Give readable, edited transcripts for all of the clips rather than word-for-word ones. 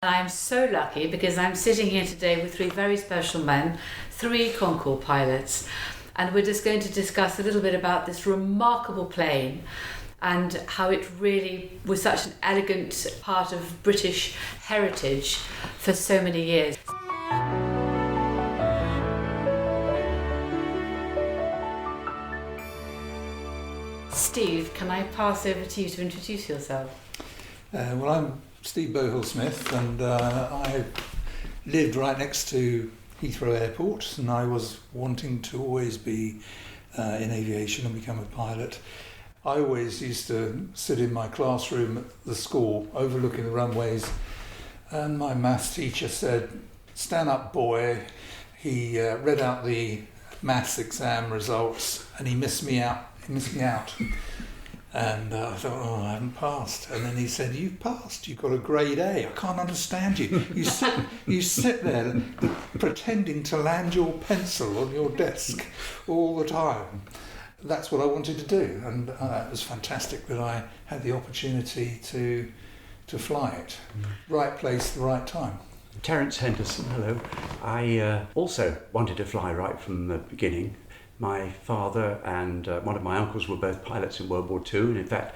I'm so lucky because I'm sitting here today with three very special men, three Concorde pilots, and we're just going to discuss a little bit about this remarkable plane and how it really was such an elegant part of British heritage for so many years. Steve, can I pass over to you to introduce yourself? Well, I'm Steve Bohill-Smith, and I lived right next to Heathrow Airport, and I was wanting to always be in aviation and become a pilot. I always used to sit in my classroom at the school overlooking the runways, and my maths teacher said, "Stand up, boy." He read out the maths exam results and he missed me out. And I thought, oh, I haven't passed. And then he said, "You've passed. You've got a grade A. I can't understand you. You sit there pretending to land your pencil on your desk all the time." That's what I wanted to do, and it was fantastic that I had the opportunity to fly it. Right place, the right time. Terence Henderson, hello. I also wanted to fly right from the beginning. My father and one of my uncles were both pilots in World War II, and in fact,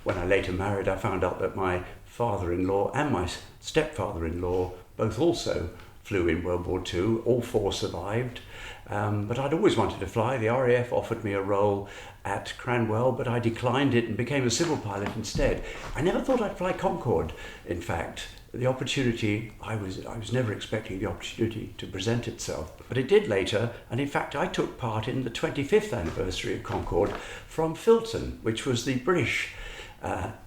when I later married, I found out that my father-in-law and my stepfather-in-law both also flew in World War II. All four survived, but I'd always wanted to fly. The RAF offered me a role at Cranwell, but I declined it and became a civil pilot instead. I never thought I'd fly Concorde, in fact. The opportunity, I was never expecting the opportunity to present itself, but it did later, and in fact I took part in the 25th anniversary of Concorde from Filton, which was the British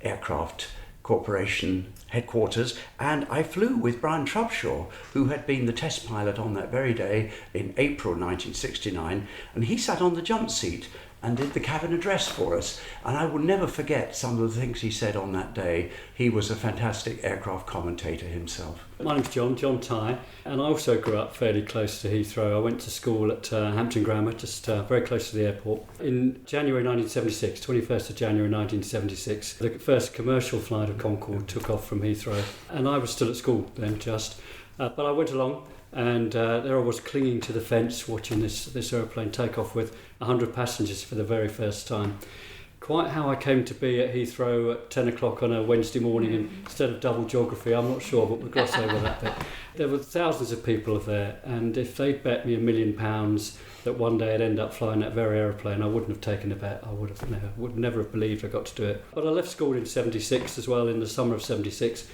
Aircraft Corporation headquarters, and I flew with Brian Trubshaw, who had been the test pilot on that very day in April 1969, and he sat on the jump seat and did the cabin address for us. And I will never forget some of the things he said on that day. He was a fantastic aircraft commentator himself. My name's John Tye, and I also grew up fairly close to Heathrow. I went to school at Hampton Grammar, just very close to the airport. In January 1976, 21st of January 1976, the first commercial flight of Concorde took off from Heathrow, and I was still at school then but I went along, and there I was clinging to the fence watching this aeroplane take off with 100 passengers for the very first time. Quite how I came to be at Heathrow at 10 o'clock on a Wednesday morning instead of double geography, I'm not sure, but we'll gloss over that bit. There were thousands of people there, and if they'd bet me £1 million that one day I'd end up flying that very aeroplane, I wouldn't have taken the bet. I would never have believed I got to do it. But I left school in 76 as well, in the summer of 76,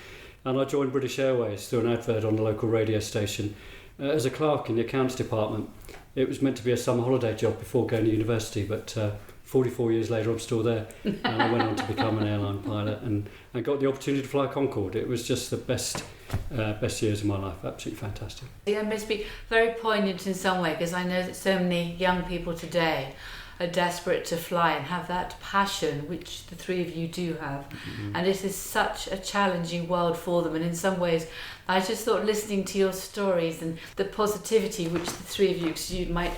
and I joined British Airways through an advert on the local radio station as a clerk in the accounts department. It was meant to be a summer holiday job before going to university, but 44 years later I'm still there, and I went on to become an airline pilot and got the opportunity to fly Concorde. It was just the best years of my life, absolutely fantastic. It must be very poignant in some way, because I know that so many young people today are desperate to fly and have that passion, which the three of you do have. And it is such a challenging world for them, and in some ways I just thought, listening to your stories and the positivity which the three of you exude might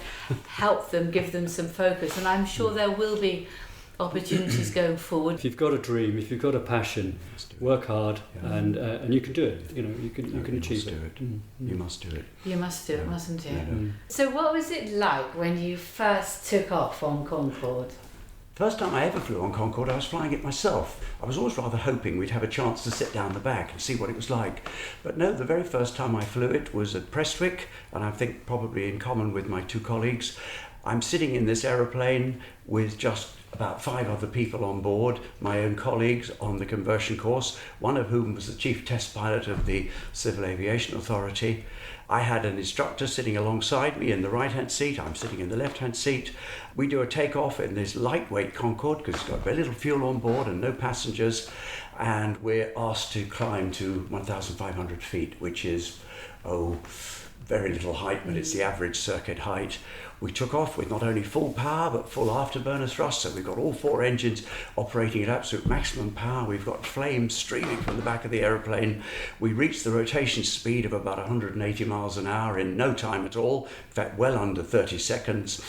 help them, give them some focus, and I'm sure there will be opportunities going forward. If you've got a dream, if you've got a passion, work hard, and you can do it. You can achieve it. You must do it. You must do it, mustn't you? Yeah. So what was it like when you first took off on Concorde? First time I ever flew on Concorde, I was flying it myself. I was always rather hoping we'd have a chance to sit down the back and see what it was like. But no, the very first time I flew it was at Prestwick, and I think probably in common with my two colleagues. I'm sitting in this aeroplane with just about 5 other people on board, my own colleagues on the conversion course, one of whom was the chief test pilot of the Civil Aviation Authority. I had an instructor sitting alongside me in the right-hand seat. I'm sitting in the left-hand seat. We do a takeoff in this lightweight Concorde because it's got very little fuel on board and no passengers, and we're asked to climb to 1,500 feet, which is, very little height, but it's the average circuit height. We took off with not only full power but full afterburner thrust, so we've got all 4 engines operating at absolute maximum power. We've got flames streaming from the back of the aeroplane. We reached the rotation speed of about 180 miles an hour in no time at all, in fact well under 30 seconds.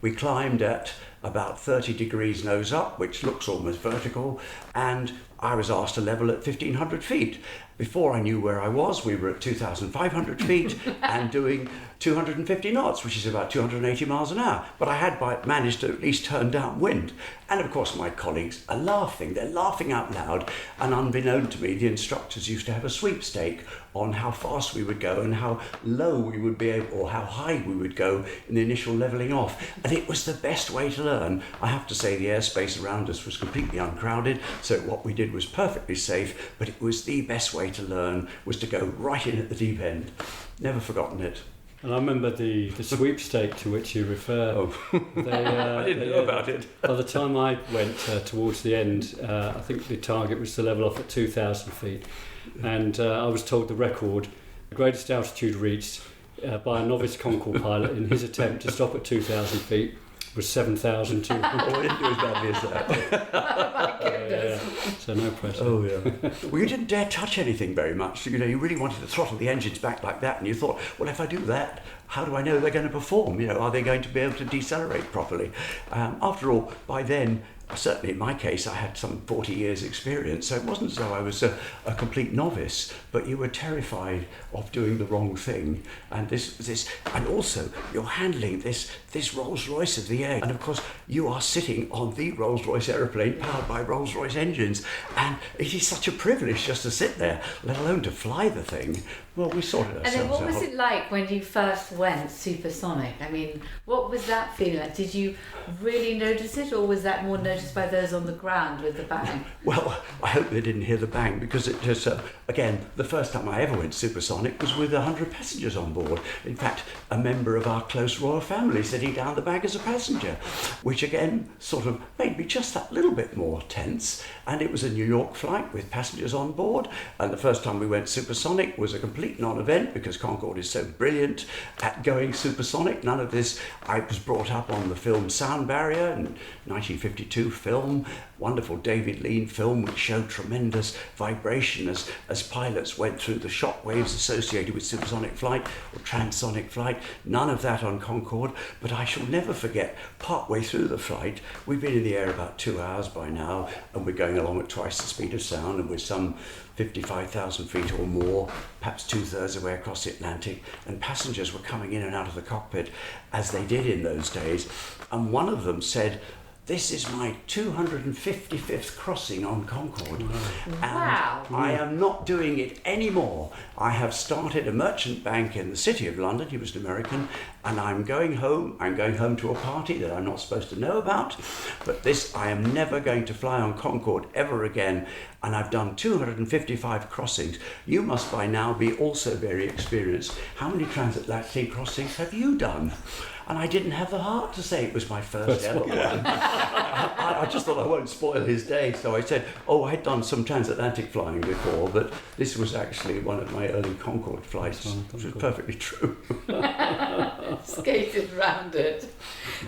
We climbed at about 30 degrees nose up, which looks almost vertical, and I was asked to level at 1,500 feet. Before I knew where I was, we were at 2,500 feet and doing 250 knots, which is about 280 miles an hour. But I had managed to at least turn downwind. And of course, my colleagues are laughing. They're laughing out loud. And unbeknown to me, the instructors used to have a sweepstake on how fast we would go and how low we would be able, or how high we would go in the initial levelling off. And it was the best way to learn. I have to say the airspace around us was completely uncrowded, so what we did was perfectly safe, but it was the best way to learn, was to go right in at the deep end. Never forgotten it. And I remember the sweepstake to which you refer. Oh, I didn't know about it. By the time I went towards the end, I think the target was to level off at 2,000 feet. And I was told the record, the greatest altitude reached by a novice Concorde pilot in his attempt to stop at 2,000 feet was 7,200. Oh, I didn't do as badly as that. Oh my goodness. So no pressure. Oh, yeah. Well, you didn't dare touch anything very much. You know, you really wanted to throttle the engines back like that, and you thought, well, if I do that, how do I know they're going to perform? You know, are they going to be able to decelerate properly? After all, by then, certainly in my case, I had some 40 years experience, so it wasn't as though I was a complete novice, but you were terrified of doing the wrong thing. And and also you're handling this Rolls-Royce of the air. And of course, you are sitting on the Rolls-Royce aeroplane powered by Rolls-Royce engines. And it is such a privilege just to sit there, let alone to fly the thing. Well, we sorted ourselves out. And then what was it like when you first went supersonic? I mean, what was that feeling like? Did you really notice it, or was that more noticed by those on the ground with the bang? Well, I hope they didn't hear the bang, because it just, again, the first time I ever went supersonic was with 100 passengers on board. In fact, a member of our close royal family sitting down the back as a passenger, which again sort of made me just that little bit more tense. And it was a New York flight with passengers on board. And the first time we went supersonic was a complete non-event, because Concorde is so brilliant at going supersonic. None of this. I was brought up on the film Sound Barrier, in 1952 film, wonderful David Lean film, which showed tremendous vibration as pilots went through the shock waves associated with supersonic flight or transonic flight. None of that on Concorde, but I shall never forget, partway through the flight, we've been in the air about 2 hours by now, and we're going along at twice the speed of sound, and we're some 55,000 feet or more, perhaps 2/3 of the way across the Atlantic, and passengers were coming in and out of the cockpit as they did in those days. And one of them said, "This is my 255th crossing on Concorde. Wow. And I am not doing it anymore. I have started a merchant bank in the City of London," he was an American, "and I'm going home. I'm going home to a party that I'm not supposed to know about. But I am never going to fly on Concorde ever again. And I've done 255 crossings. You must by now be also very experienced. How many transatlantic crossings have you done?" And I didn't have the heart to say it was my first ever one. I just thought I won't spoil his day, so I said, "Oh, I'd done some transatlantic flying before, but this was actually one of my early Concorde flights," which was perfectly true. Skated round it.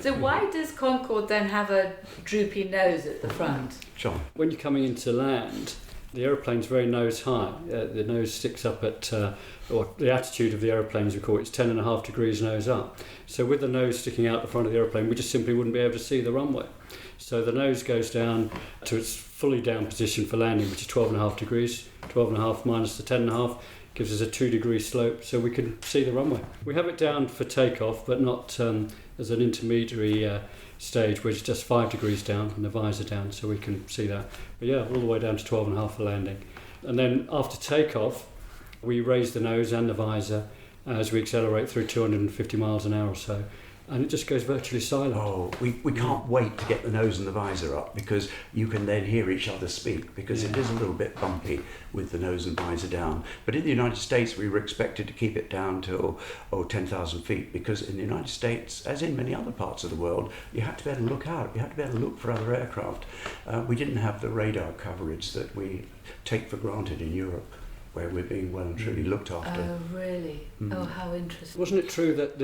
So why does Concorde then have a droopy nose at the front? John. When you're coming into land, the aeroplane's very nose high. The nose sticks up at, or the attitude of the aeroplane, as we call it, is 10.5 degrees nose up. So with the nose sticking out the front of the aeroplane, we just simply wouldn't be able to see the runway. So the nose goes down to its fully down position for landing, which is 12.5 degrees. 12.5 minus the 10.5 gives us a 2-degree slope, so we can see the runway. We have it down for takeoff, but not as an intermediary stage, which is just 5 degrees down and the visor down, so we can see that. But yeah, all the way down to 12.5 for landing. And then after takeoff, we raise the nose and the visor as we accelerate through 250 miles an hour or so, and it just goes virtually silent. Oh, we can't wait to get the nose and the visor up, because you can then hear each other speak, because it is a little bit bumpy with the nose and visor down. But in the United States, we were expected to keep it down to 10,000 feet, because in the United States, as in many other parts of the world, you had to be able to look out, you had to be able to look for other aircraft. We didn't have the radar coverage that we take for granted in Europe, where we're being well and truly looked after. Oh, really? Oh, how interesting. Wasn't it true that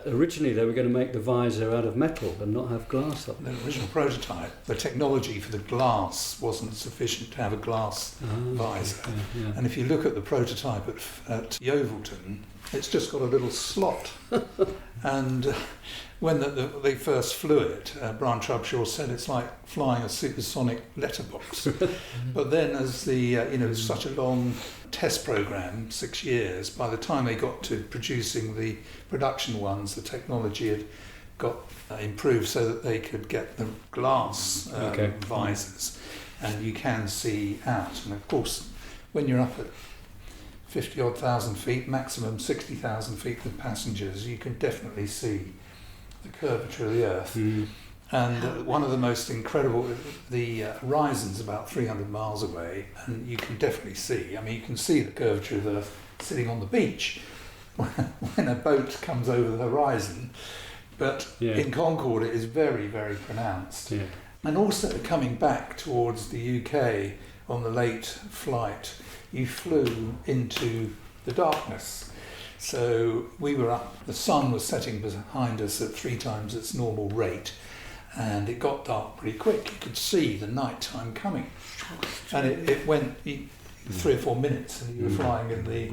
originally they were going to make the visor out of metal and not have glass up? The original prototype, the technology for the glass wasn't sufficient to have a glass visor. Yeah. And if you look at the prototype at Yeovilton, it's just got a little slot. And when they first flew it, Brian Trubshaw said it's like flying a supersonic letterbox. But then as the, it's such a long test program, 6 years, by the time they got to producing the production ones, the technology had got improved so that they could get the glass visors, and you can see out. And of course, when you're up at 50-odd thousand feet, maximum 60,000 feet with passengers, you can definitely see the curvature of the Earth. And one of the most incredible, the horizon's about 300 miles away, and you can definitely see, you can see the curvature of the Earth sitting on the beach when a boat comes over the horizon. But in Concorde it is very, very pronounced. Yeah. And also coming back towards the UK on the late flight, you flew into the darkness. So we were up, the sun was setting behind us at 3 times its normal rate, and it got dark pretty quick. You could see the night time coming. And it went 3 or 4 minutes, and you were flying in the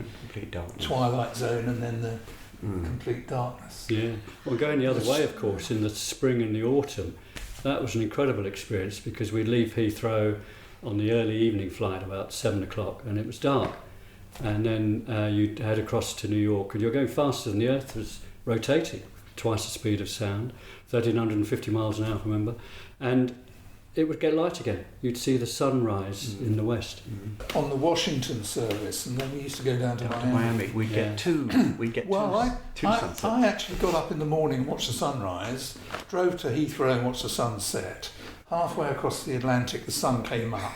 twilight zone and then the complete darkness. Yeah. Well, going the other way, of course, in the spring and the autumn, that was an incredible experience, because we'd leave Heathrow on the early evening flight about 7 o'clock, and it was dark. And then you'd head across to New York, and you're going faster than the Earth was rotating, twice the speed of sound, 1,350 miles an hour, remember? And it would get light again. You'd see the sunrise in the west. On the Washington service, and then we used to go down to Miami. We'd get two sunsets. I actually got up in the morning and watched the sunrise, drove to Heathrow and watched the sunset. Halfway across the Atlantic, the sun came up.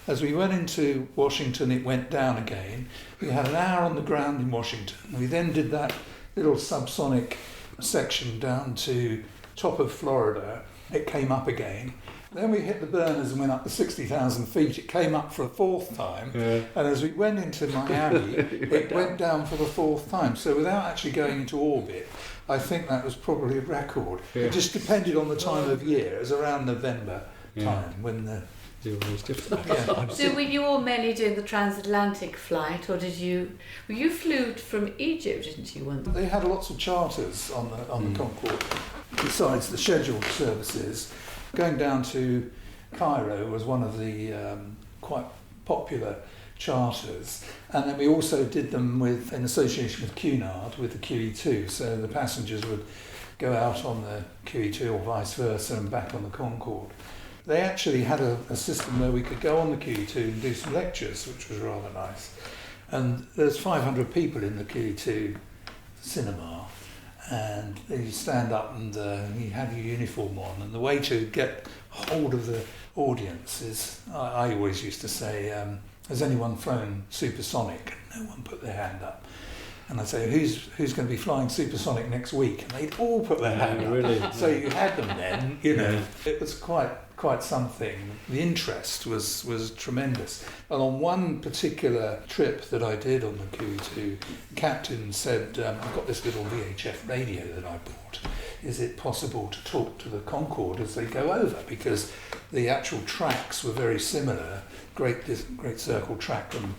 As we went into Washington, it went down again. We had an hour on the ground in Washington. We then did that little subsonic section down to top of Florida. It came up again. Then we hit the burners and went up to 60,000 feet. It came up for a 4th time. Yeah. And as we went into Miami, it went down for the 4th time. So without actually going into orbit, I think that was probably a record. Yeah. It just depended on the time of year. It was around November time when the... So were you all mainly doing the transatlantic flight, or you flew from Egypt, didn't you? They had lots of charters on the Concorde, besides the scheduled services. Going down to Cairo was one of the quite popular charters, and then we also did them in association with Cunard, with the QE2, so the passengers would go out on the QE2 or vice versa and back on the Concorde. They actually had a system where we could go on the QE2 and do some lectures, which was rather nice. And there's 500 people in the QE2 cinema, and you stand up and you have your uniform on, and the way to get hold of the audience is, I always used to say, has anyone flown supersonic? No one put their hand up. And I'd say, who's going to be flying supersonic next week? And they'd all put their hand up. Really? So you had them then, It was quite something. The interest was tremendous. And on one particular trip that I did on the QE2, the captain said, I've got this little VHF radio that I bought. Is it possible to talk to the Concorde as they go over? Because the actual tracks were very similar. Great circle track from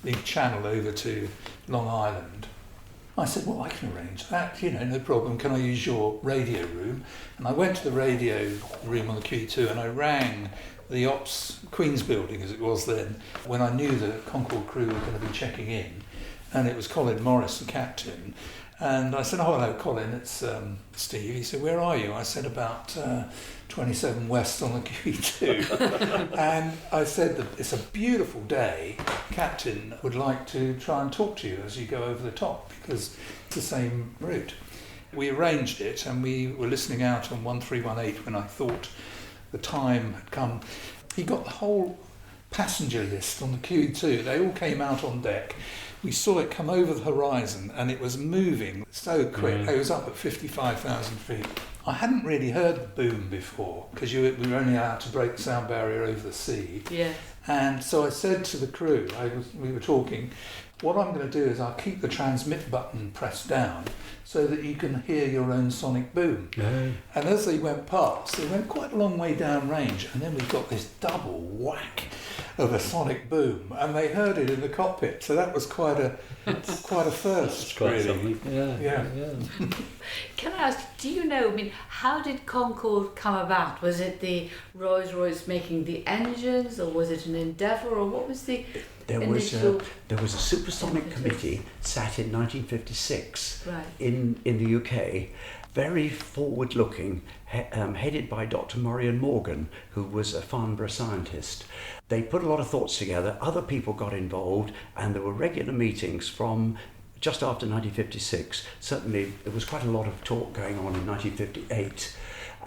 the Channel over to Long Island. I said, well, I can arrange that, no problem. Can I use your radio room? And I went to the radio room on the QE2 and I rang the Ops Queen's Building, as it was then, when I knew the Concorde crew were going to be checking in. And it was Colin Morris, the captain. And I said, oh, hello, Colin, it's Steve. He said, where are you? I said, about 27 West on the QE2. And I said that it's a beautiful day. Captain would like to try and talk to you as you go over the top, because it's the same route. We arranged it, and we were listening out on 1318 when I thought the time had come. He got the whole passenger list on the QE2. They all came out on deck. We saw it come over the horizon, and it was moving so quick. It was up at 55,000 feet. I hadn't really heard the boom before, because we were only allowed to break the sound barrier over the sea. Yeah. And so I said to the crew, we were talking, What I'm going to do is I'll keep the transmit button pressed down so that you can hear your own sonic boom. Yeah. And as they went past, they went quite a long way down range, and then we got this double whack of a sonic boom, and they heard it in the cockpit. So that was quite a first, Quite really. something. Yeah. Can I ask, do you know, I mean, how did Concorde come about? Was it the Rolls-Royce making the engines, or was it an endeavour, or what was the There initial... was a supersonic committee sat in 1956 Right. in the UK, very forward-looking, headed by Dr. Morian Morgan, who was a Farnborough scientist. They put a lot of thoughts together, other people got involved, and there were regular meetings from just after 1956. Certainly there was quite a lot of talk going on in 1958.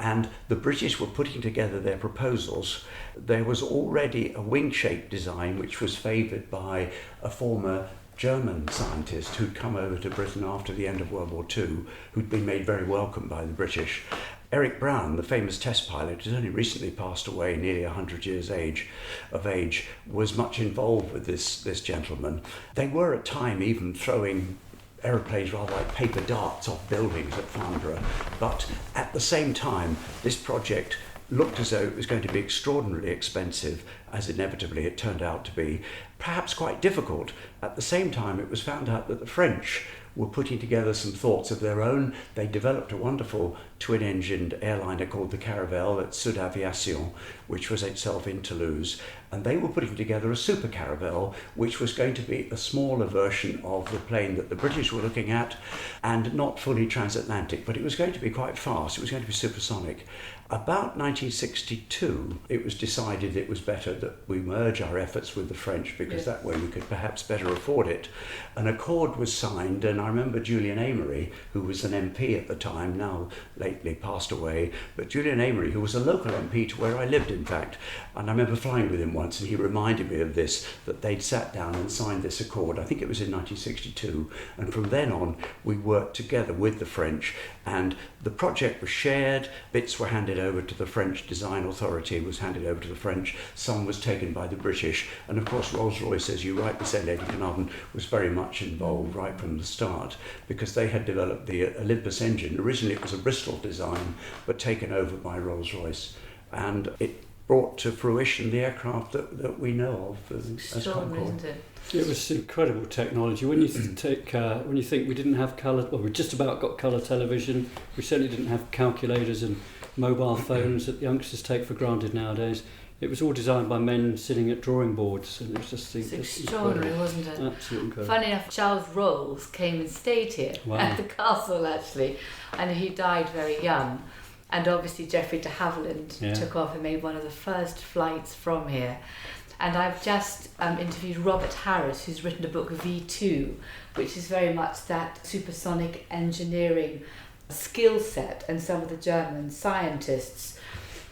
And the British were putting together their proposals. There was already a wing-shaped design which was favoured by a former German scientist who'd come over to Britain after the end of World War II, who'd been made very welcome by the British. Eric Brown, the famous test pilot, who's only recently passed away, nearly 100 years of age, was much involved with this gentleman. They were at time even throwing aeroplanes rather like paper darts off buildings at Farnborough, but at the same time this project looked as though it was going to be extraordinarily expensive, as inevitably it turned out to be, perhaps quite difficult. At the same time it was found out that the French were putting together some thoughts of their own. They developed a wonderful twin-engined airliner called the Caravelle at Sud Aviation, which was itself in Toulouse, and they were putting together a super Caravelle, which was going to be a smaller version of the plane that the British were looking at, and not fully transatlantic, but it was going to be quite fast. It was going to be supersonic. About 1962, it was decided it was better that we merge our efforts with the French, because that way we could perhaps better afford it. An accord was signed, and I remember Julian Amery, who was an MP at the time, now lately passed away, but Julian Amery, who was a local MP to where I lived, in fact, and I remember flying with him once, and he reminded me of this, that they'd sat down and signed this accord. I think it was in 1962, and from then on we worked together with the French, and the project was shared. Bits were handed over to the French Design Authority, was handed over to the French, some was taken by the British, and of course Rolls-Royce, as you rightly said, Lady Carnarvon, was very much involved right from the start, because they had developed the Olympus engine. Originally it was a Bristol design, but taken over by Rolls-Royce, and it brought to fruition the aircraft that we know of as Concorde. Isn't it? It was incredible technology. When you when you think we didn't have colour, well, we just about got colour television. We certainly didn't have calculators and mobile phones that youngsters take for granted nowadays. It was all designed by men sitting at drawing boards, and it was just extraordinary, wasn't it? Absolutely incredible. Funny enough, Charles Rolls came and stayed here at the castle, actually, and he died very young. And obviously Geoffrey de Havilland took off and made one of the first flights from here. And I've just interviewed Robert Harris, who's written a book, V2, which is very much that supersonic engineering skill set, and some of the German scientists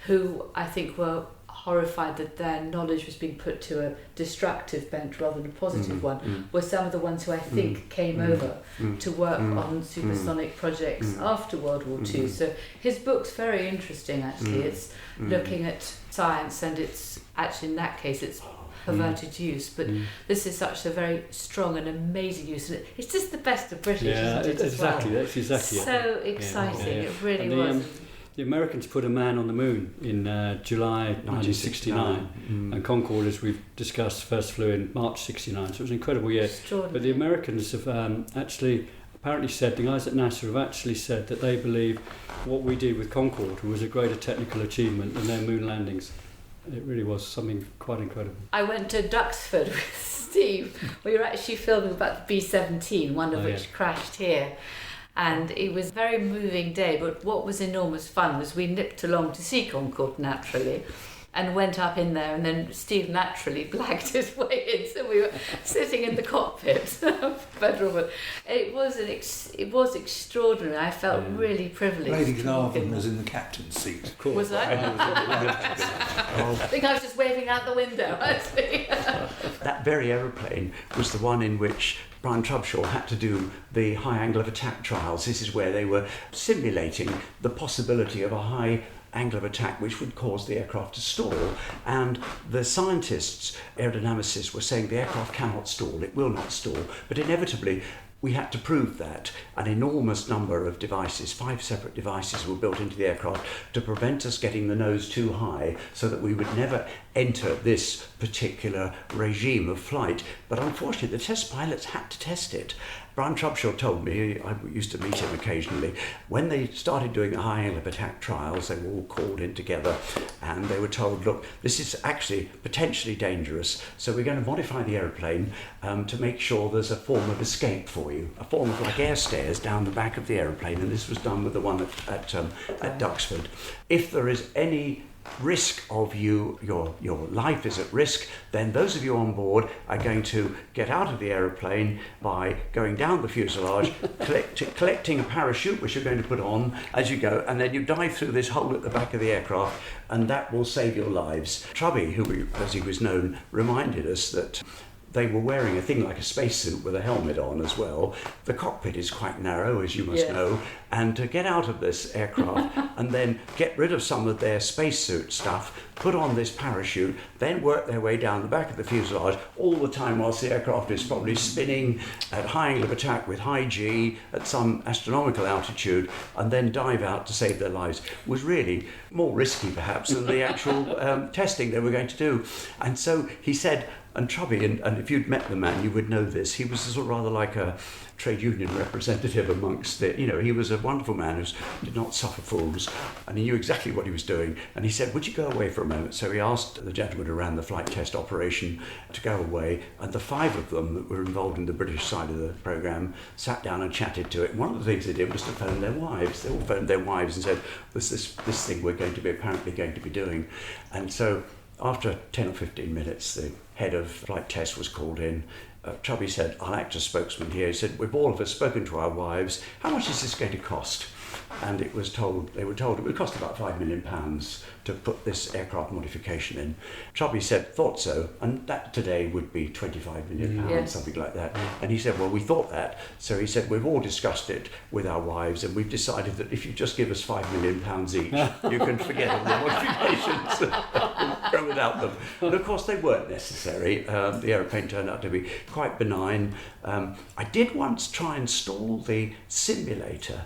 who I think were horrified that their knowledge was being put to a destructive bent rather than a positive one, were some of the ones who I think came over to work on supersonic projects after World War II. So his book's very interesting, actually. It's looking at science, and it's actually, in that case, it's perverted use, but this is such a very strong and amazing use, and it's just the best of British, isn't it? Exactly, that's exactly so exciting. It really was. The Americans put a man on the moon in July 1969, and Concorde, as we've discussed, first flew in March 69, so it was an incredible year. But the Americans have actually apparently said, the guys at NASA have actually said that they believe what we did with Concorde was a greater technical achievement than their moon landings. It really was something quite incredible. I went to Duxford with Steve. We were actually filming about the B-17, one of which crashed here. And it was a very moving day, but what was enormous fun was we nipped along to see Concorde, naturally, and went up in there, and then Steve naturally blagged his way in, so we were sitting in the cockpit. It was extraordinary. I felt really privileged. Lady Carnarvon was in the captain's seat. Of course. Was I? I think I was just waving out the window, actually. That very aeroplane was the one in which Brian Trubshaw had to do the high angle of attack trials. This is where they were simulating the possibility of a high angle of attack which would cause the aircraft to stall. And the scientists, aerodynamicists, were saying the aircraft cannot stall, it will not stall. But inevitably, we had to prove that. An enormous number of devices, 5 separate devices, were built into the aircraft to prevent us getting the nose too high so that we would never enter this particular regime of flight. But unfortunately, the test pilots had to test it. Brian Trubshaw told me, I used to meet him occasionally, when they started doing the high angle of attack trials, they were all called in together and they were told, look, this is actually potentially dangerous, so we're going to modify the aeroplane to make sure there's a form of escape for you, a form of like air stairs down the back of the aeroplane, and this was done with the one at Duxford. If there is any risk of your life is at risk, then those of you on board are going to get out of the aeroplane by going down the fuselage, collecting a parachute which you're going to put on as you go, and then you dive through this hole at the back of the aircraft, and that will save your lives. Trubby, who, as he was known, reminded us that they were wearing a thing like a spacesuit with a helmet on as well. The cockpit is quite narrow, as you must know, and to get out of this aircraft and then get rid of some of their spacesuit stuff, put on this parachute, then work their way down the back of the fuselage, all the time whilst the aircraft is probably spinning at high angle of attack with high G at some astronomical altitude, and then dive out to save their lives, was really more risky perhaps than the actual testing they were going to do. And so he said, and Trubby, and if you'd met the man, you would know this, he was sort of rather like a trade union representative amongst the, he was a wonderful man who did not suffer fools, and he knew exactly what he was doing. And he said, would you go away for a moment? So he asked the gentleman who ran the flight test operation to go away, and the 5 of them that were involved in the British side of the programme sat down and chatted to it. And one of the things they did was to phone their wives. They all phoned their wives and said, this thing we're apparently going to be doing. And so after 10 or 15 minutes, the head of flight test was called in. Trubby said, I'll act as spokesman here. He said, we've all of us spoken to our wives. How much is this going to cost? And they were told it would cost about £5 million to put this aircraft modification in. Trubby said, thought so, and that today would be £25 million, something like that. And he said, well, we thought that. So he said, we've all discussed it with our wives, and we've decided that if you just give us £5 million each, you can forget all the modifications. Go without them. But of course, they weren't necessary. The aeroplane turned out to be quite benign. I did once try and stall the simulator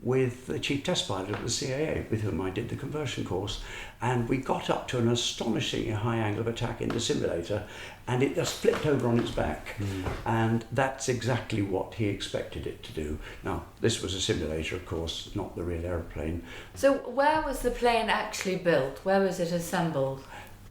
with the chief test pilot of the CAA, with whom I did the conversion course, and we got up to an astonishingly high angle of attack in the simulator, and it just flipped over on its back, and that's exactly what he expected it to do. Now, this was a simulator, of course, not the real aeroplane. So where was the plane actually built? Where was it assembled?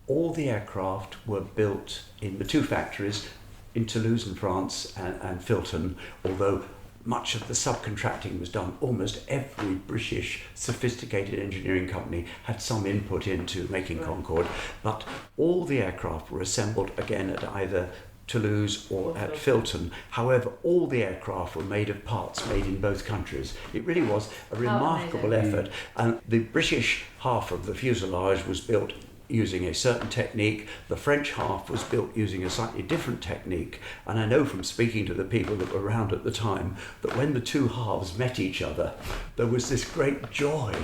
All the aircraft were built in the 2 factories, in Toulouse in France and Filton, although much of the subcontracting was done. Almost every British sophisticated engineering company had some input into making Concorde, but all the aircraft were assembled again at either Toulouse or at Filton. However, all the aircraft were made of parts made in both countries. It really was a remarkable effort. And the British half of the fuselage was built using a certain technique. The French half was built using a slightly different technique. And I know from speaking to the people that were around at the time that when the 2 halves met each other, there was this great joy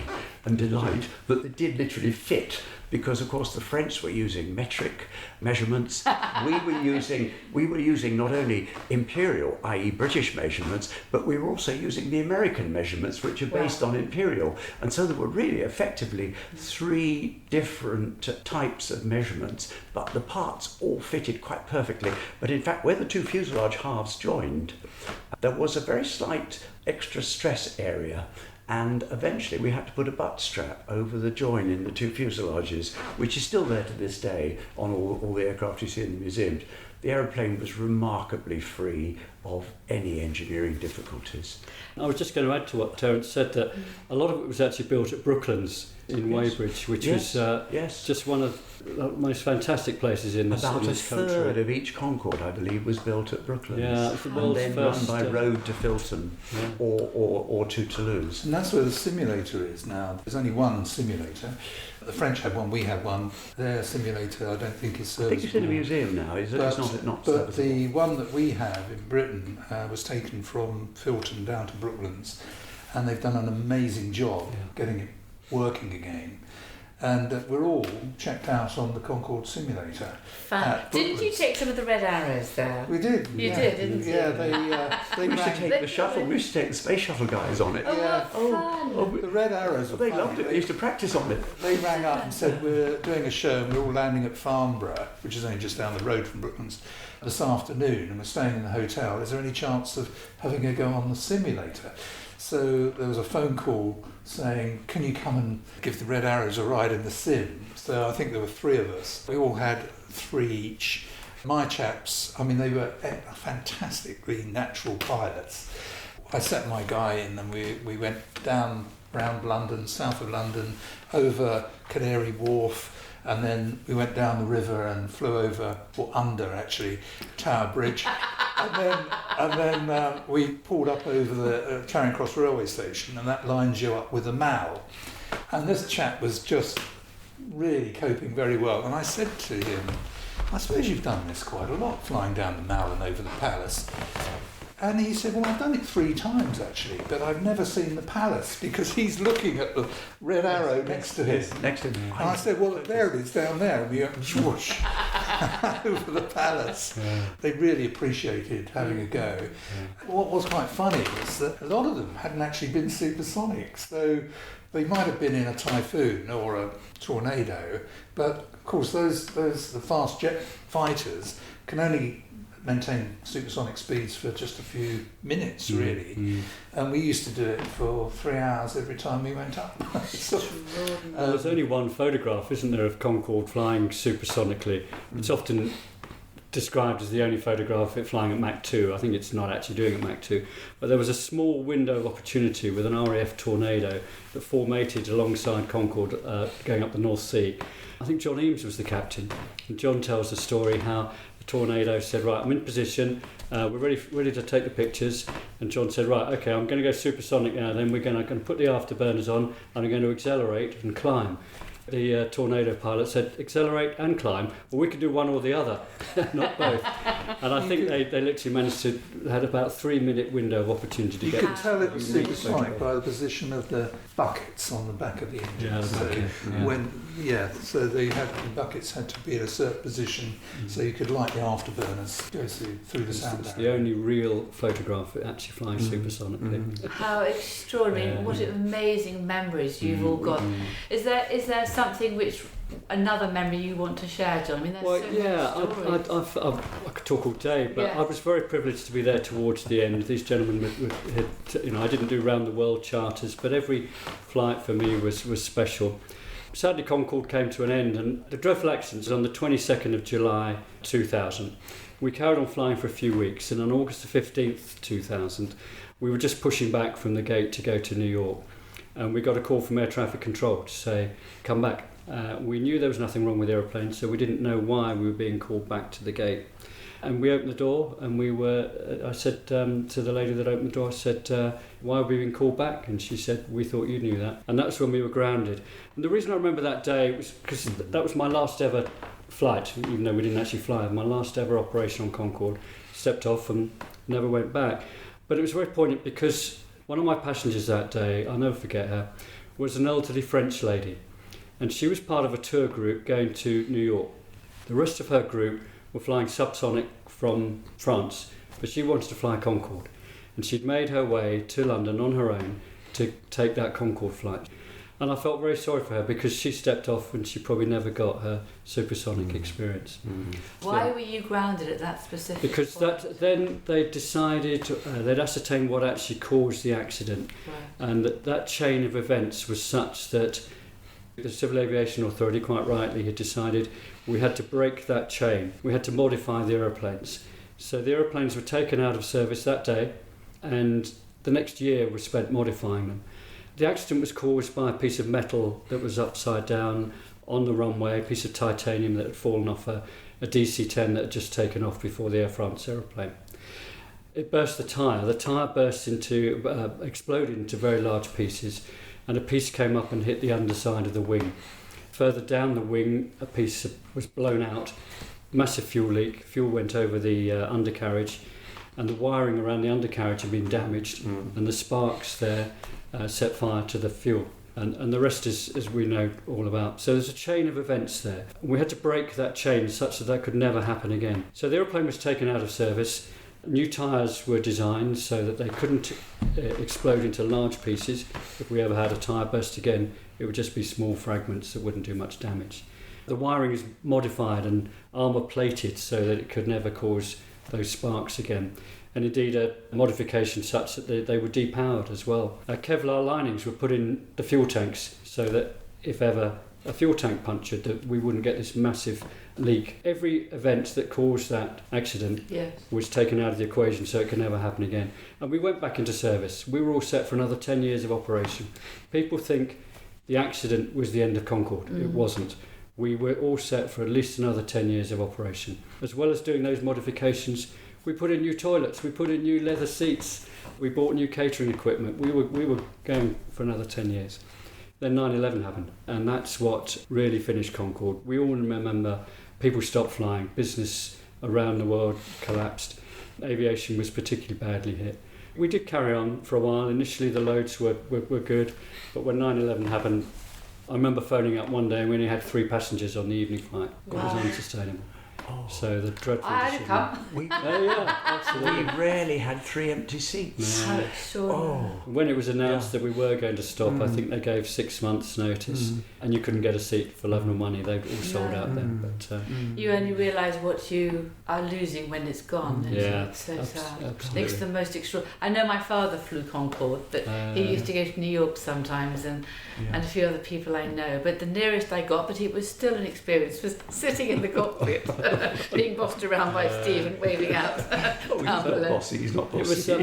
and delight that they did literally fit, because of course the French were using metric measurements. We were using not only imperial, i.e. British measurements, but we were also using the American measurements, which are based on imperial. And so there were really effectively 3 different types of measurements, but the parts all fitted quite perfectly. But in fact, where the 2 fuselage halves joined, there was a very slight extra stress area, and eventually we had to put a butt strap over the join in the 2 fuselages, which is still there to this day on all the aircraft you see in the museums. The aeroplane was remarkably free of any engineering difficulties. I was just going to add to what Terence said, that a lot of it was actually built at Brooklands in Weybridge, which was just one of the most fantastic places in this country. About a third of each Concorde, I believe, was built at Brooklands. Yeah, it's the world's and then first, run by road to Filton or to Toulouse. And that's where the simulator is now. There's only one simulator. The French have one, we have one. Their simulator, I don't think is serviceable. I think it's in a museum now, is it? But the one that we have in Britain was taken from Filton down to Brooklands, and they've done an amazing job getting it working again. And we're all checked out on the Concorde simulator. Fun. Didn't you take some of the red arrows there? We did. You did, didn't you? Yeah, they We used to rang, take the shuttle. We used to take the space shuttle guys on it. Oh, Yeah. what fun! the red arrows. They loved it. They used to practice on it. They rang up and said, we're doing a show and we're all landing at Farnborough, which is only just down the road from Brooklands, this afternoon, and we're staying in the hotel. Is there any chance of having a go on the simulator? So there was a phone call saying, can you come and give the Red Arrows a ride in the sim? So I think there were 3 of us. We all had 3 each. My chaps, I mean, they were fantastically natural pilots. I set my guy in and we went down around London, south of London, over Canary Wharf, and then we went down the river and flew over, or under actually, Tower Bridge. And then we pulled up over the Charing Cross railway station, and that lines you up with the Mall. And this chap was just really coping very well. And I said to him, I suppose you've done this quite a lot, flying down the Mall and over the Palace. And he said, well, I've done it 3 times actually, but I've never seen the Palace, because he's looking at the red arrow next to him. Next to him. And I said, well, there it is down there. And we went whoosh over the Palace. Yeah. They really appreciated having a go. What was quite funny was that a lot of them hadn't actually been supersonic. So they might have been in a typhoon or a tornado, but of course the fast jet fighters can only maintain supersonic speeds for just a few minutes, really. And we used to do it for 3 hours every time we went up. There's only one photograph, isn't there, of Concorde flying supersonically. It's often described as the only photograph of it flying at Mach 2. I think it's not actually doing it at Mach 2. But there was a small window of opportunity with an RAF Tornado that formated alongside Concorde going up the North Sea. I think John Eames was the captain. And John tells the story how the Tornado said, right, I'm in position, we're ready to take the pictures. And John said, right, okay, I'm going to go supersonic now, then we're going to put the afterburners on and I'm going to accelerate and climb. The Tornado pilot said, accelerate and climb. Well, we could do one or the other, not both. And I think they literally managed to had about a 3-minute window of opportunity to you get. could tell it was supersonic by the position of the buckets on the back of the engine. Yeah, the so bucket, so the buckets had to be at a certain position, so you could light the afterburners go through the sound It's barrier. the only real photograph of it actually flying supersonically. How extraordinary! Yeah. What amazing memories you've all got. Is there something which another memory you want to share, John? I mean, there's Well, so yeah, much stories. I could talk all day, but Yeah. I was very privileged to be there towards the end. These gentlemen had, I didn't do round the world charters, but every flight for me was special. Sadly, Concorde came to an end, and the dreadful accident was on the 22nd of July 2000. We carried on flying for a few weeks, and on August the 15th, 2000, we were just pushing back from the gate to go to New York. And we got a call from air traffic control to say, come back. We knew there was nothing wrong with the aeroplane, so we didn't know why we were being called back to the gate. And we opened the door, and I said to the lady that opened the door, I said, why are we being called back? And she said, we thought you knew that. And that's when we were grounded. And the reason I remember that day was because that was my last ever flight, even though we didn't actually fly, my last ever operation on Concorde. Stepped off and never went back. But it was very poignant because one of my passengers that day, I'll never forget her, was an elderly French lady. And she was part of a tour group going to New York. The rest of her group were flying subsonic from France, but she wanted to fly Concorde. And she'd made her way to London on her own to take that Concorde flight. And I felt very sorry for her because she stepped off and she probably never got her supersonic experience. Why were you grounded at that specific Because point? then they decided, they'd ascertained what actually caused the accident. Right. And that chain of events was such that the Civil Aviation Authority, quite rightly, had decided we had to break that chain. We had to modify the aeroplanes. So the aeroplanes were taken out of service that day, and the next year was spent modifying them. The accident was caused by a piece of metal that was upside down on the runway, a piece of titanium that had fallen off a DC-10 that had just taken off before the Air France aeroplane. It burst the tyre. The tyre exploded into very large pieces, and a piece came up and hit the underside of the wing. Further down the wing, a piece was blown out, massive fuel leak, fuel went over the undercarriage, and the wiring around the undercarriage had been damaged, and the sparks there set fire to the fuel. And the rest is, as we know all about. So there's a chain of events there. We had to break that chain such that could never happen again. So the aeroplane was taken out of service. New tyres were designed so that they couldn't explode into large pieces. If we ever had a tyre burst again, it would just be small fragments that wouldn't do much damage. The wiring is modified and armour plated so that it could never cause those sparks again. And indeed a modification such that they were depowered as well. Kevlar linings were put in the fuel tanks so that if ever a fuel tank punctured, that we wouldn't get this massive leak. Every event that caused that accident was taken out of the equation so it could never happen again. And we went back into service. We were all set for another 10 years of operation. People think the accident was the end of Concorde. It wasn't. We were all set for at least another 10 years of operation. As well as doing those modifications, we put in new toilets, we put in new leather seats, we bought new catering equipment. We were going for another 10 years. Then 9/11 happened, and that's what really finished Concorde. We all remember people stopped flying, business around the world collapsed, aviation was particularly badly hit. We did carry on for a while. Initially the loads were good, but when 9/11 happened, I remember phoning up one day and we only had 3 passengers on the evening flight. Wow. It was unsustainable. So the dreadful decision. We Absolutely. rarely had 3 empty seats. No. Sure. When it was announced that we were going to stop, I think they gave 6 months notice, and you couldn't get a seat for love nor money. They all sold out then. But you only realise what you are losing when it's gone. It's so sad. Absolutely. It's the most extraordinary. I know my father flew Concorde, but he used to go to New York sometimes, and a few other people I know. But the nearest I got, but it was still an experience, was sitting in the cockpit. Being bossed around by Steve and waving out. He's not bossy. He's not bossy.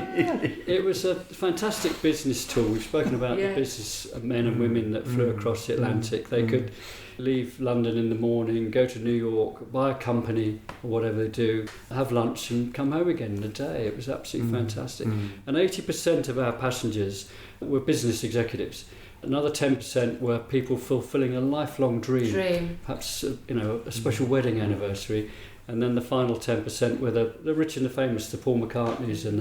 It was a fantastic business tool. We've spoken about the business of men and women that flew across the Atlantic. They could leave London in the morning, go to New York, buy a company or whatever they do, have lunch and come home again in a day. It was absolutely fantastic. And 80% of our passengers were business executives. Another 10% were people fulfilling a lifelong dream. Perhaps a special wedding anniversary, and then the final 10% were the rich and the famous, the Paul McCartneys and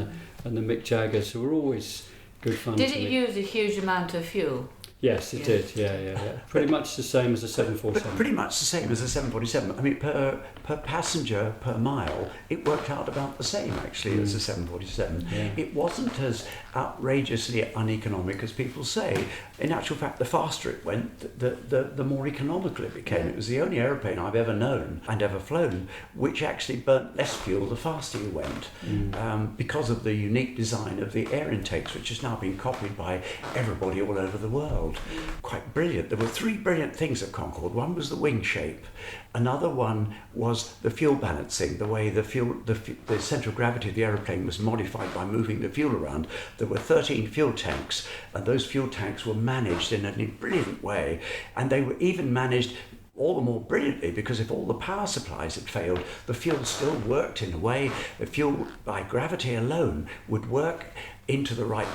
the Mick Jaggers, who were always good fun. Did it use a huge amount of fuel? Yes, it did. Yeah. Pretty much the same as a 747. But pretty much the same as a 747. I mean, per passenger per mile, it worked out about the same actually as a 747. Yeah. It wasn't as outrageously uneconomic as people say. In actual fact, the faster it went, the more economical it became. It was the only aeroplane I've ever known and ever flown which actually burnt less fuel the faster you went, because of the unique design of the air intakes, which has now been copied by everybody all over the world. Quite brilliant. There were 3 brilliant things at Concorde. One was the wing shape. Another one was the fuel balancing, the way the centre of gravity of the aeroplane was modified by moving the fuel around. There were 13 fuel tanks, and those fuel tanks were managed in a brilliant way, and they were even managed all the more brilliantly because if all the power supplies had failed, the fuel still worked in a way. The fuel by gravity alone would work into the right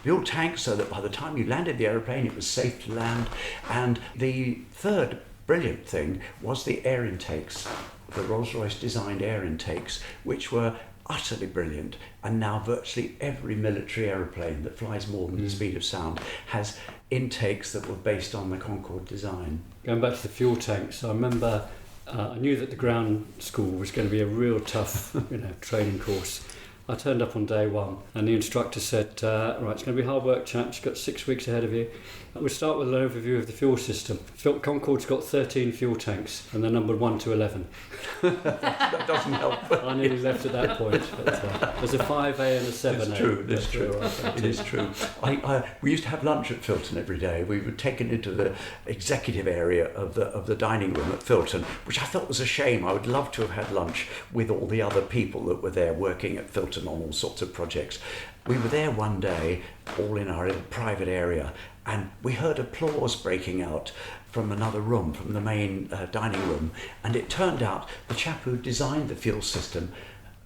fuel tank so that by the time you landed the aeroplane it was safe to land. And the third brilliant thing was the air intakes, the Rolls-Royce designed air intakes, which were utterly brilliant, and now virtually every military aeroplane that flies more than the speed of sound has intakes that were based on the Concorde design. Going back to the fuel tanks, I remember I knew that the ground school was going to be a real tough training course. I turned up on day 1 and the instructor said, right, it's going to be hard work, chaps, you've got 6 weeks ahead of you. We'll start with an overview of the fuel system. Concorde's got 13 fuel tanks and they're numbered 1 to 11. That doesn't help. I nearly left at that point. But, there's a 5A and a 7A. It's true. It is true. We used to have lunch at Filton every day. We were taken into the executive area of the dining room at Filton, which I thought was a shame. I would love to have had lunch with all the other people that were there working at Filton on all sorts of projects. We were there one day, all in our little private area, and we heard applause breaking out from another room, from the main dining room, and it turned out the chap who designed the fuel system,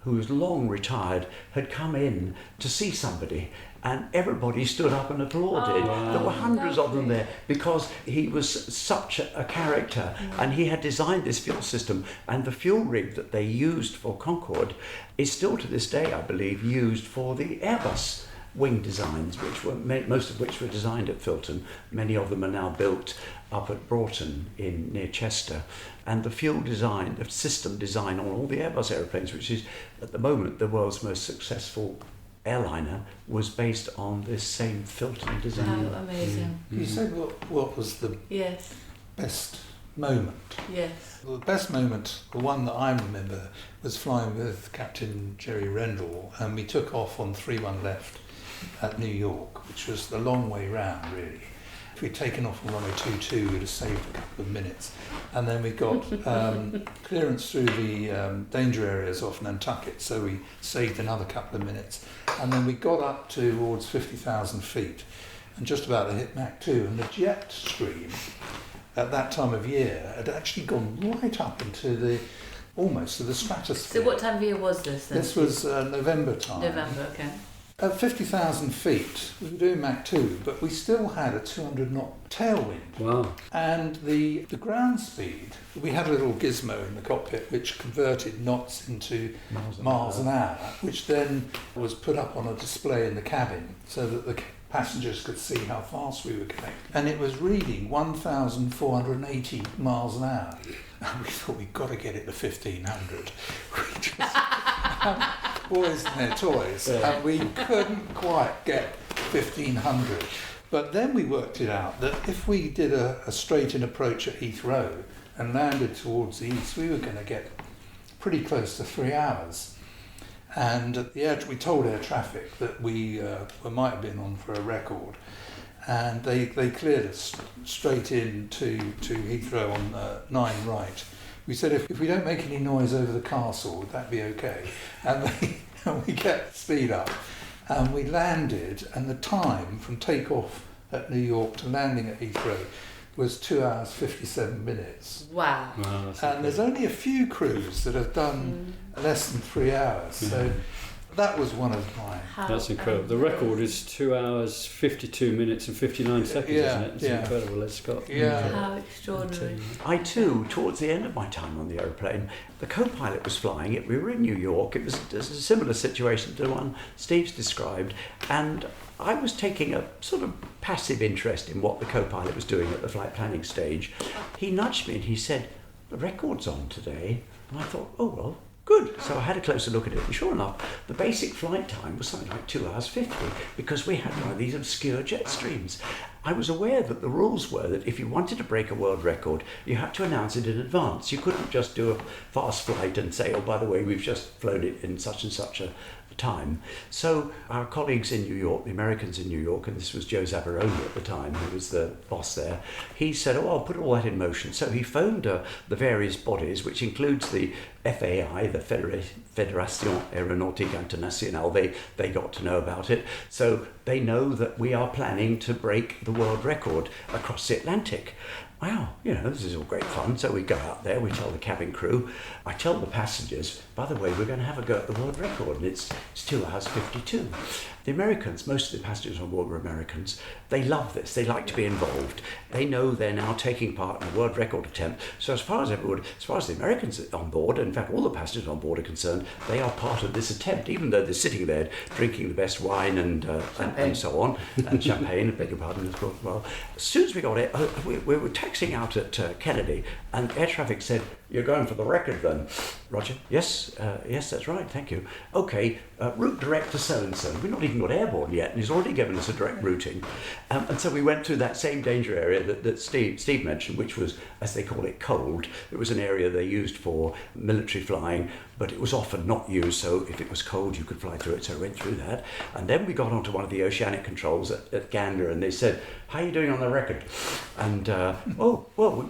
who was long retired, had come in to see somebody, and everybody stood up and applauded. There were hundreds of them there because he was such a character, and he had designed this fuel system, and the fuel rig that they used for Concorde is still to this day, I believe, used for the Airbus wing designs, which were most of which were designed at Filton. Many of them are now built up at Broughton near Chester. And the fuel design, the system design on all the Airbus aeroplanes, which is at the moment the world's most successful airliner, was based on this same Filton design. How amazing. You said what was the Yes, best moment? yes. Well, the best moment, the one that I remember, was flying with Captain Jerry Rendell, and we took off on 31 left at New York, which was the long way round, really. If we'd taken off on runway 22, we'd have saved a couple of minutes. And then we got clearance through the danger areas off Nantucket, so we saved another couple of minutes. And then we got up towards 50,000 feet and just about to hit Mach 2, and the jet stream at that time of year had actually gone right up into almost to the stratosphere. So what time of year was this then? This was November time. November, okay. At 50,000 feet, we were doing Mach 2, but we still had a 200 knot tailwind. Wow. And the ground speed, we had a little gizmo in the cockpit which converted knots into miles an hour, which then was put up on a display in the cabin so that the passengers could see how fast we were going. And it was reading 1,480 miles an hour. And we thought, we've got to get it to 1,500. We just, boys and their toys. Yeah. And we couldn't quite get 1,500. But then we worked it out that if we did a straight-in approach at Heathrow and landed towards the east, we were going to get pretty close to 3 hours. And at the we told air traffic that we might have been on for a record, and they cleared us straight in to Heathrow on 9 right. We said, if we don't make any noise over the castle, would that be okay? And we kept speed up, and we landed, and the time from takeoff at New York to landing at Heathrow was 2 hours 57 minutes. Wow. Wow, And there's only a few crews that have done less than 3 hours. So that was one of mine. That's incredible. The record is 2 hours, 52 minutes and 59 seconds, Yeah, isn't it? It's yeah. incredible. It's got How extraordinary. I too, towards the end of my time on the aeroplane, the co-pilot was flying it. We were in New York. It was a similar situation to the one Steve's described, and I was taking a sort of passive interest in what the co-pilot was doing at the flight planning stage. He nudged me and he said, "The record's on today." And I thought, oh well, good. So I had a closer look at it, and sure enough, the basic flight time was something like 2 hours 50, because we had one of these obscure jet streams. I was aware that the rules were that if you wanted to break a world record, you had to announce it in advance. You couldn't just do a fast flight and say, oh, by the way, we've just flown it in such and such a time. So our colleagues in New York, the Americans in New York, and this was Joe Zabaroni at the time, who was the boss there, he said, oh, I'll put all that in motion. So he phoned the various bodies, which includes the FAI, the Fédération Aéronautique Internationale. They got to know about it. So they know that we are planning to break the world record across the Atlantic. Wow, this is all great fun. So we go out there, we tell the cabin crew, I tell the passengers, by the way, we're going to have a go at the world record, and it's 2 hours 52. The Americans, most of the passengers on board were Americans, they love this, they like to be involved. They know they're now taking part in a world record attempt. So as far as the Americans on board, and in fact all the passengers on board are concerned, they are part of this attempt, even though they're sitting there drinking the best wine and so on, and champagne, I beg your pardon, of course. Well, as soon as we got it, we were taxiing out at Kennedy, and air traffic said, you're going for the record then? Roger. Yes, that's right, thank you. Okay, route direct to so-and-so. We've not even got airborne yet, and he's already given us a direct routing. And so we went through that same danger area that Steve mentioned, which was, as they call it, cold. It was an area they used for military flying, but it was often not used, so if it was cold, you could fly through it, so we went through that. And then we got onto one of the oceanic controls at Gander, and they said, how are you doing on the record? And,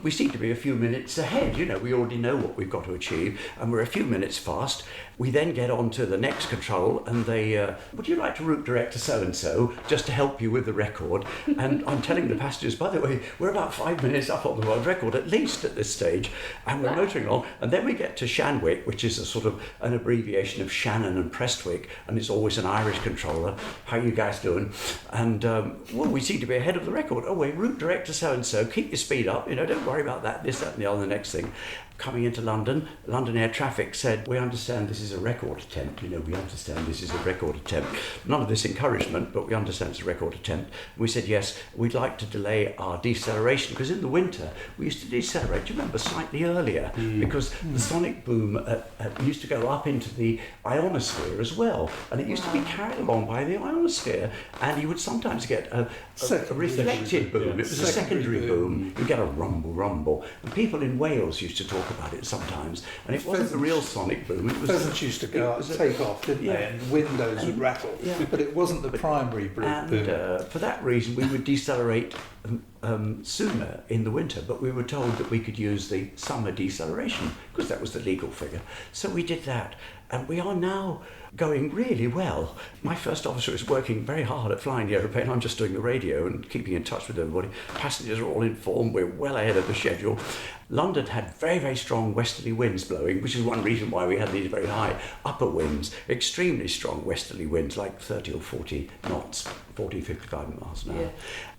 we seem to be a few minutes ahead, we already know what we've got to achieve, and we're a few minutes fast. We then get on to the next control, and they, would you like to route direct to so-and-so, just to help you with the record? And I'm telling the passengers, by the way, we're about 5 minutes up on the world record, at least at this stage, and we're motoring along. And then we get to Shanwick, which is a sort of an abbreviation of Shannon and Prestwick, and it's always an Irish controller. How you guys doing? And, we seem to be ahead of the record. Oh, wait, route direct to so-and-so, keep your speed up, don't worry about that, this, that, and the other, the next thing. coming into London, London Air Traffic said, we understand this is a record attempt. We understand this is a record attempt. None of this encouragement, but we understand it's a record attempt. We said, yes, we'd like to delay our deceleration, because in the winter we used to decelerate, do you remember, slightly earlier, because the sonic boom used to go up into the ionosphere as well, and it used to be carried along by the ionosphere, and you would sometimes get a reflected boom. It was a secondary boom. You get a rumble, and people in Wales used to talk about it sometimes, and it wasn't the real sonic boom. It was pheasants used to go up, take off, didn't they? And windows would rattle, but it wasn't the primary boom. And for that reason, we would decelerate sooner in the winter, but we were told that we could use the summer deceleration because that was the legal figure. So we did that, and we are now going really well. My first officer is working very hard at flying the aeroplane. I'm just doing the radio and keeping in touch with everybody. Passengers are all informed. We're well ahead of the schedule. London had very, very strong westerly winds blowing, which is one reason why we had these very high upper winds, extremely strong westerly winds, like 30 or 40 knots, 40, 55 miles an hour. Yeah.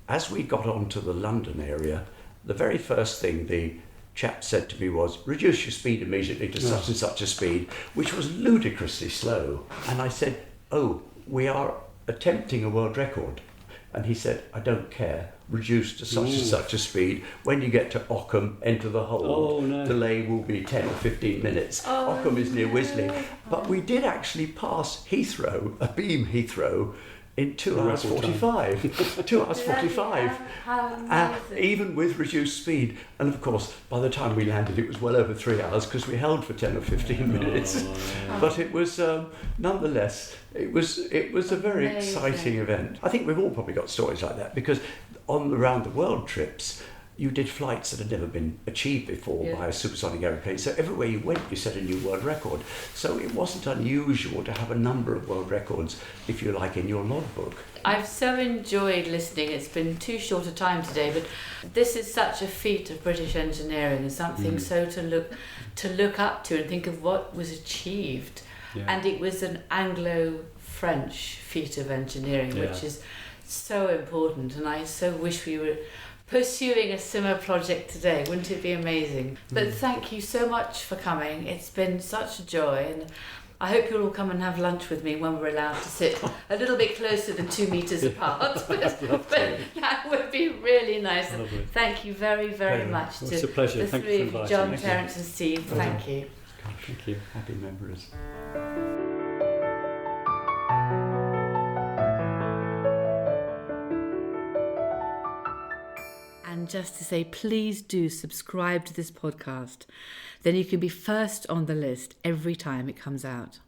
As we got onto the London area, the very first thing the chap said to me was, reduce your speed immediately to such and such a speed, which was ludicrously slow. And I said, oh, we are attempting a world record. And he said, I don't care, reduce to such and such a speed. When you get to Ockham, enter the hold. Delay will be 10 or 15 minutes. Ockham is near Wisley. But we did actually pass Heathrow, a beam Heathrow, in 2 hours 45. 2 hours 45. Even with reduced speed. And of course, by the time we landed, it was well over 3 hours because we held for 10 or 15 minutes. But it was, nonetheless, it was a very exciting event. I think we've all probably got stories like that, because on the round the world trips, you did flights that had never been achieved before by a supersonic aeroplane. So everywhere you went, you set a new world record. So it wasn't unusual to have a number of world records, if you like, in your logbook. I've so enjoyed listening. It's been too short a time today, but this is such a feat of British engineering, and something so to look up to and think of what was achieved. Yeah. And it was an Anglo-French feat of engineering, which is so important. And I so wish we were pursuing a similar project today. Wouldn't it be amazing? But thank you so much for coming. It's been such a joy, and I hope you'll all come and have lunch with me when we're allowed to sit a little bit closer than 2 meters apart. But that would be really nice. Thank you very, very much to it's a pleasure. the three of you, John, Terence and Steve. Thank you. Thank you. Happy memories. And just to say, please do subscribe to this podcast. Then you can be first on the list every time it comes out.